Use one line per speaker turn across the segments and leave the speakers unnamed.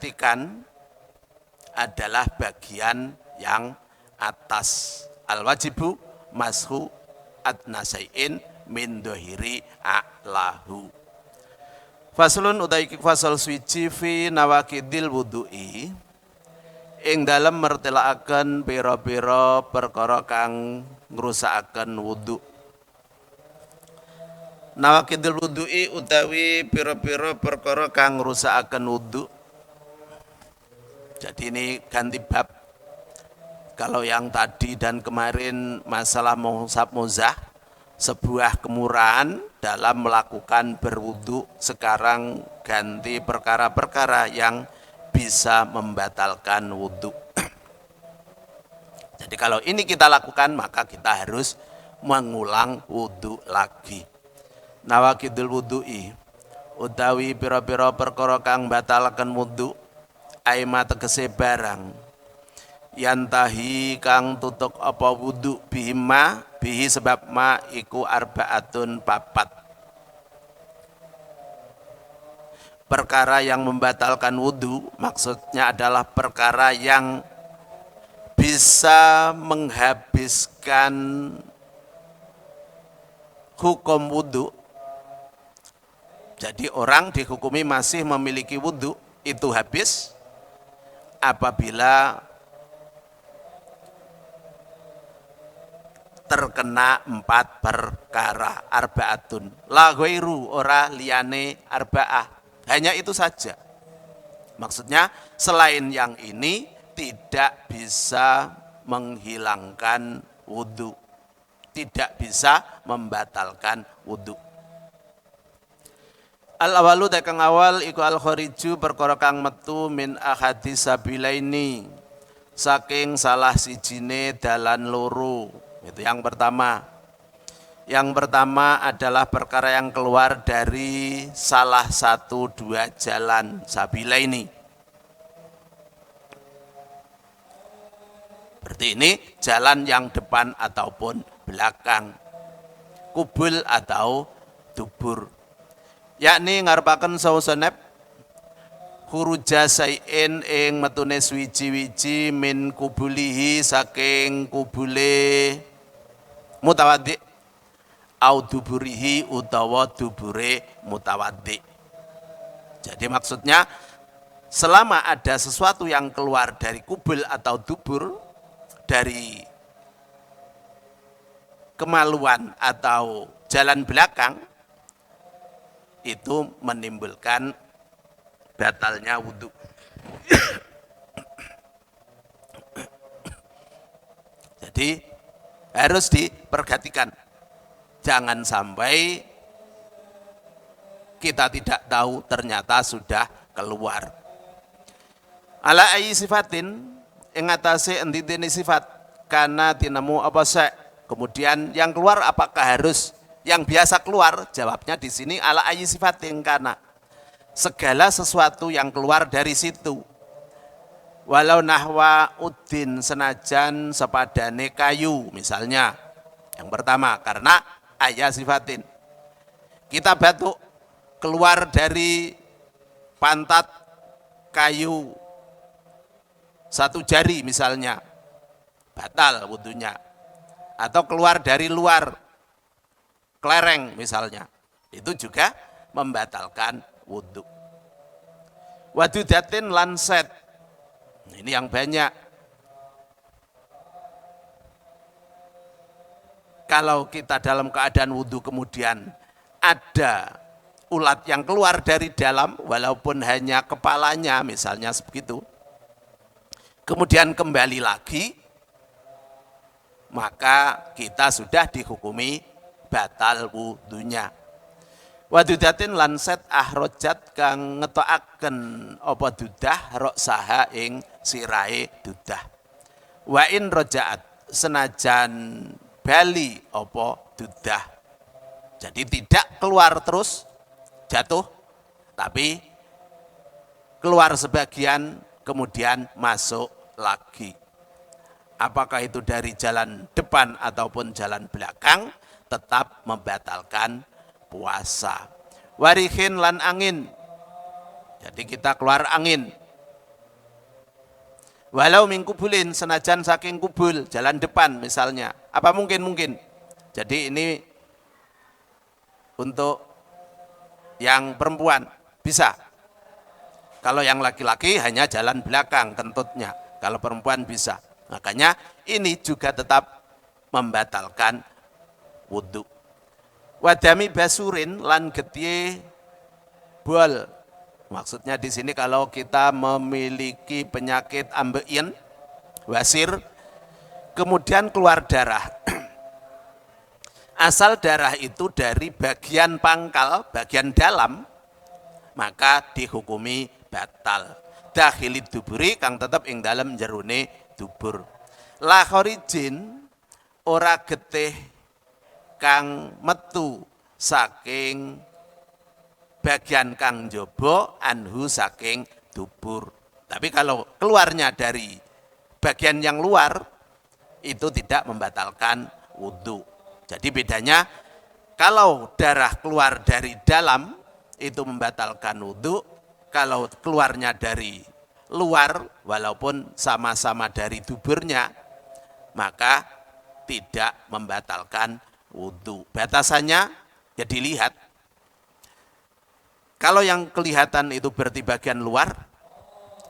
diperhatikan adalah bagian yang atas. Al-wajibu mashu adnasai'in min dohiri a'lahu. Faslun utai fasal swiji fi nawakidil wudu'i ing dalem mertelakaken pira-pira perkara kang ngrusakaken wudu. Nawakidil wudu'i utawi pira-pira perkara kang ngrusakaken wudu. Jadi ini ganti bab. Kalau yang tadi dan kemarin masalah mushaf muzah, sebuah kemurahan dalam melakukan berwudu, sekarang ganti perkara-perkara yang bisa membatalkan wudu. Jadi kalau ini kita lakukan, maka kita harus mengulang wudu lagi. Nawakidul wudu'i utawi pira-pira perkara kang batalkan wudu, aima tegese barang yantahi kang tutuk apa wudu bihima bihi sebab ma iku arbaatun papat. Perkara yang membatalkan wudu maksudnya adalah perkara yang bisa menghabiskan hukum wudu. Jadi orang dihukumi masih memiliki wudu itu habis apabila terkena 4 perkara, arbaatun la ghairu, ora liyane arba'ah, hanya itu saja. Maksudnya selain yang ini tidak bisa menghilangkan wudu, tidak bisa membatalkan wudu. Al-awalu kang awal iku al-khariju perkara kang metu min ahadis sabilaini saking salah sijine dalan loro. Itu yang pertama. Yang pertama adalah perkara yang keluar dari salah satu dua jalan sabila ini. Berarti ini jalan yang depan ataupun belakang, kubul atau dubur. Yakni ngarepaken sawasenep khuruja sayin ing metune swiji-wiji min kubulihi saking kubule mutawaddi au duburihi utawa dubure mutawaddi. Jadi maksudnya selama ada sesuatu yang keluar dari kubul atau dubur, dari kemaluan atau jalan belakang, itu menimbulkan batalnya wudu. Jadi harus diperhatikan, jangan sampai kita tidak tahu ternyata sudah keluar. Ala ayi sifatin ing atase endi-endi sifat kana tinemu apa sek. Kemudian yang keluar apakah harus yang biasa keluar? Jawabnya di sini ala ayi sifatin kana. Segala sesuatu yang keluar dari situ. Walau nahwa udin senajan sepadane kayu misalnya. Yang pertama karena ayat sifatin. Kita batuk keluar dari pantat kayu 1 jari misalnya, batal wudunya. Atau keluar dari luar kelereng misalnya, itu juga membatalkan wudu. Wadudatin lanset. Ini yang banyak. Kalau kita dalam keadaan wudu kemudian ada ulat yang keluar dari dalam, walaupun hanya kepalanya misalnya begitu, kemudian kembali lagi, maka kita sudah dihukumi batal wudunya. Wadudatin lanset ahrojat kang ngetoaken apa dudah rok saha ing sirai dudah. Wa in rojaat senajan bali apa dudah. Jadi tidak keluar terus jatuh, tapi keluar sebagian kemudian masuk lagi. Apakah itu dari jalan depan ataupun jalan belakang, tetap membatalkan puasa. Warihin lan angin. Jadi kita keluar angin. Walau min kubulin, senajan saking kubul, jalan depan misalnya. Apa mungkin? Jadi ini untuk yang perempuan bisa. Kalau yang laki-laki hanya jalan belakang kentutnya. Kalau perempuan bisa. Makanya ini juga tetap membatalkan wudhu. Wadami basurin lan getih bol. Maksudnya di sini kalau kita memiliki penyakit ambeien, wasir, kemudian keluar darah. Asal darah itu dari bagian pangkal, bagian dalam, maka dihukumi batal. Dakhilid duburi kang tetep ing dalem jerone dubur. La khorijin ora getih kang metu saking bagian kang jobo anhu saking dubur. Tapi kalau keluarnya dari bagian yang luar itu tidak membatalkan wudhu. Jadi bedanya kalau darah keluar dari dalam itu membatalkan wudhu, kalau keluarnya dari luar walaupun sama-sama dari duburnya maka tidak membatalkan wudhu. Batasannya ya dilihat. Kalau yang kelihatan itu berarti bagian luar,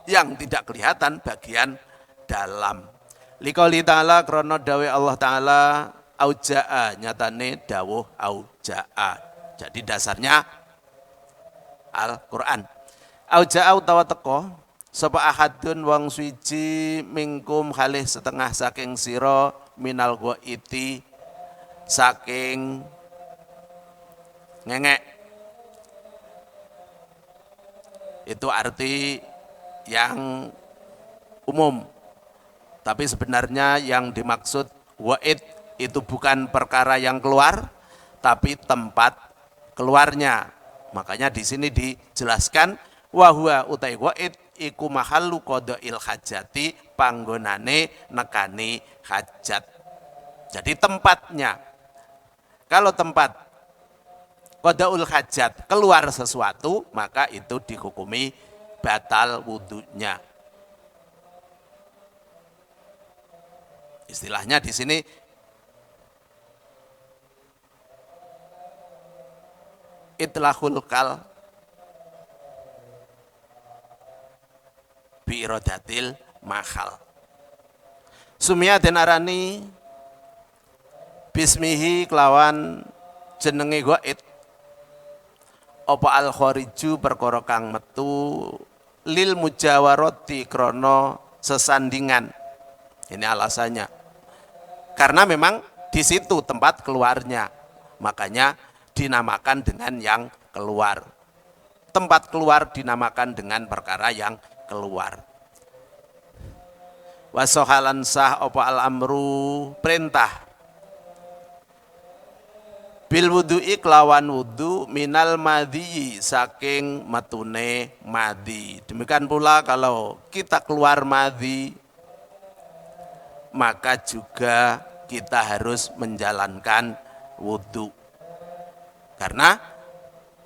yang tidak kelihatan bagian dalam. Liqouli ta'ala krono dawe Allah ta'ala auja'a, nyatane dawuh auja'a. Jadi dasarnya Al-Quran. Auja'a utawa teko sapa ahadun wong suci mingkum halih setengah saking sira minal ghaiti saking ngengek. Itu arti yang umum. Tapi sebenarnya yang dimaksud wa'id itu bukan perkara yang keluar, tapi tempat keluarnya. Makanya di sini dijelaskan wahwa utai wa'id iku mahallu qada'il hajati, panggonane nekani hajat. Jadi tempatnya. Kalau tempat qada'ul hajat keluar sesuatu, maka itu dihukumi batal wudhunya. Istilahnya di sini itlahul kal biirodatil mahal. Sumia den arani bismihi kelawan jenenge ghaid apa al khariju perkara kang metu lil mujawarati krana sesandingan. Ini alasannya. Karena memang di situ tempat keluarnya. Makanya dinamakan dengan yang keluar. Tempat keluar dinamakan dengan perkara yang keluar. Wasohalan sah apa al amru perintah bil wudu'i kelawan wudu minal madhi saking matune madhi. Demikian pula kalau kita keluar madhi maka juga kita harus menjalankan wudu. Karena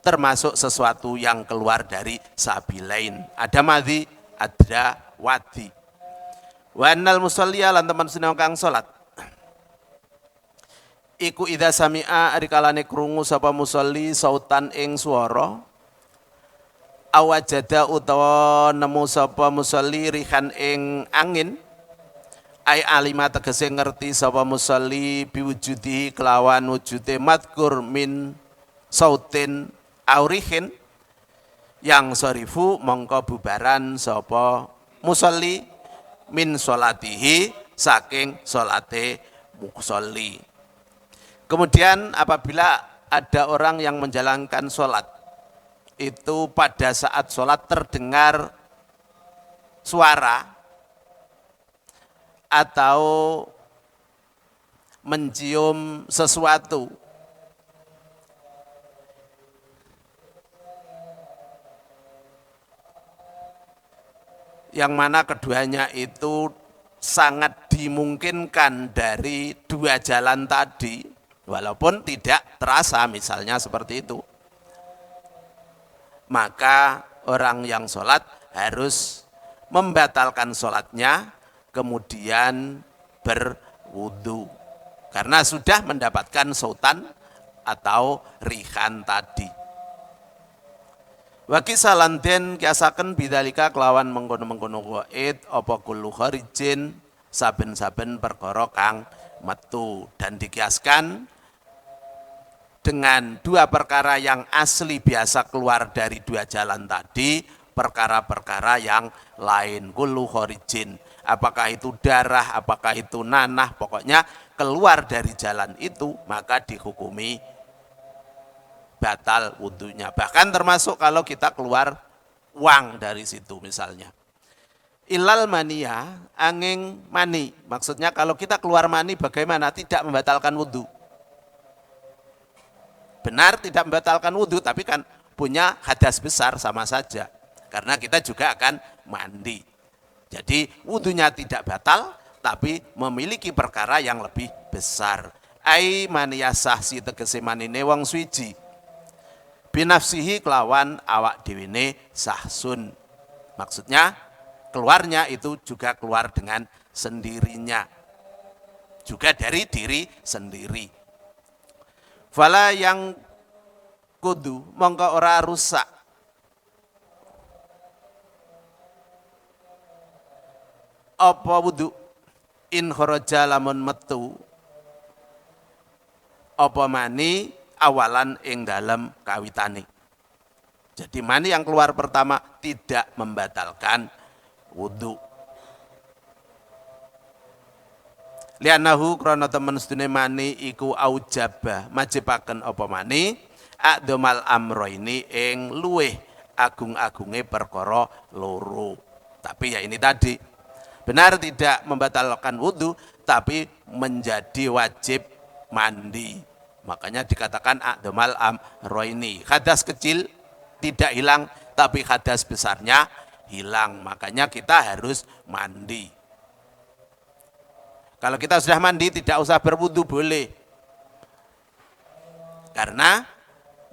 termasuk sesuatu yang keluar dari sabilain. Ada madhi, ada wadi. Wa annal musalliya lan teman sinau kang salat iku idza sami'a arikalane krungu sapa musolli sautan ing swara awajada utawa nemu sapa musolli rihan ing angin ai alima tegese ngerti sapa musolli biwujudi kelawan wujude madkur min sautin aurihin yang sorifu mongko bubaran sapa musolli min sholatihi saking sholate musolli. Kemudian apabila ada orang yang menjalankan sholat, itu pada saat sholat terdengar suara atau mencium sesuatu yang mana keduanya itu sangat dimungkinkan dari dua jalan tadi, walaupun tidak terasa misalnya seperti itu, maka orang yang sholat harus membatalkan sholatnya, kemudian berwudu. Karena sudah mendapatkan sautan atau rihan tadi. Wa kisalan den kiasaken bidzalika kelawan mengkono-mengkono qaid apa kullu kharijin saben-saben perkara kang metu, dan dikiaskan dengan dua perkara yang asli biasa keluar dari dua jalan tadi, perkara-perkara yang lain. Kullu kharijin, apakah itu darah, apakah itu nanah, pokoknya keluar dari jalan itu maka dihukumi batal wudunya. Bahkan termasuk kalau kita keluar uang dari situ misalnya. Ilal mania, angin mani. Maksudnya kalau kita keluar mani bagaimana? Tidak membatalkan wudu. Benar tidak membatalkan wudu, tapi kan punya hadas besar sama saja. Karena kita juga akan mandi. Jadi wudunya tidak batal, tapi memiliki perkara yang lebih besar. Ai maniyasah si tegese manine wong suci. Binafsihi kelawan awak dewene sahsun. Maksudnya keluarnya itu juga keluar dengan sendirinya. Juga dari diri sendiri. Fala yang kudu mongko ora rusak. Apa wudu in kharaja lamun metu apa mani awalan ing dalam kawitane. Jadi mani yang keluar pertama tidak membatalkan wudu. Lianahu krana temen sedune mani iku aujaba majibaken apa mani a'domal amroini ing luweh agung-agunge perkara loro. Tapi ya ini tadi benar tidak membatalkan wudu, tapi menjadi wajib mandi. Makanya dikatakan a'domal amroini. Hadas kecil tidak hilang, tapi hadas besarnya hilang. Makanya kita harus mandi. Kalau kita sudah mandi tidak usah berwudu boleh. Karena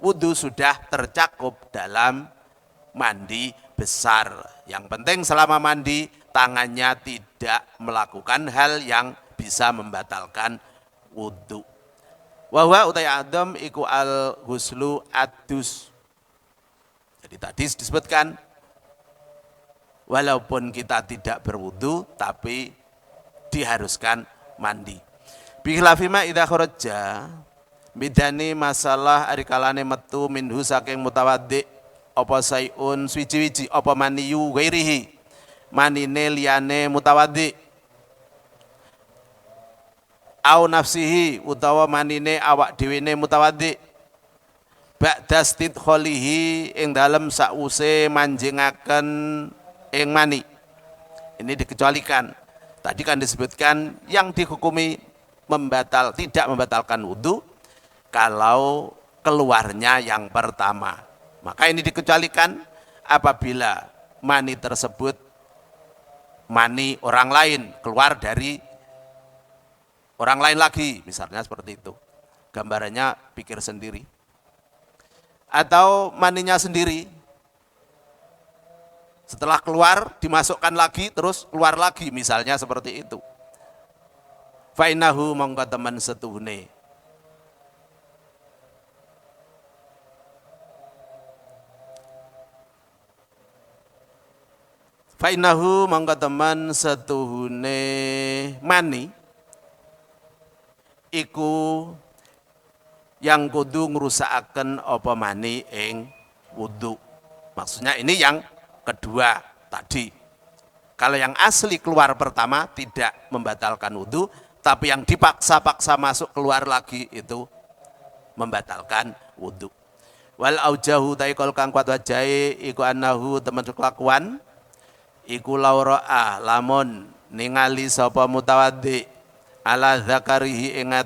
wudu sudah tercakup dalam mandi besar. Yang penting selama mandi tangannya tidak melakukan hal yang bisa membatalkan wudu. Wa huwa utai adam iku al ghuslu adus. Jadi tadi disebutkan walaupun kita tidak berwudu tapi diharuskan mandi. Bikhlafima idza kharaja, bidani masalah ari kalane metu minhu saking mutawaddi apa sayun suci-wici apa maniyu ghairihi, manine liyane mutawaddi. Au nafsihi utawa manine awak dhewene mutawaddi. Ba'da istidkhalihi ing dalem sause manjengaken ing mani. Ini dikecualikan. Tadi kan disebutkan yang dihukumi tidak membatalkan wudu kalau keluarnya yang pertama. Maka ini dikecualikan apabila mani tersebut mani orang lain, keluar dari orang lain lagi, misalnya seperti itu. Gambarannya pikir sendiri. Atau maninya sendiri. Setelah keluar, dimasukkan lagi, terus keluar lagi, misalnya seperti itu. Fa'innahu mongko teman setuhune. Fa'innahu mongko teman setuhune mani iku yang kudu ngrusakaken apa mani ing wudu. Maksudnya ini yang kedua tadi. Kalau yang asli keluar pertama tidak membatalkan wudu, tapi yang dipaksa-paksa masuk keluar lagi itu membatalkan wudu. Wal aujahu taikol kang kuat wajahe iku annahu temen kelakuan iku laura'a lamun ningali sapa mutawaddi ala zakarihi ing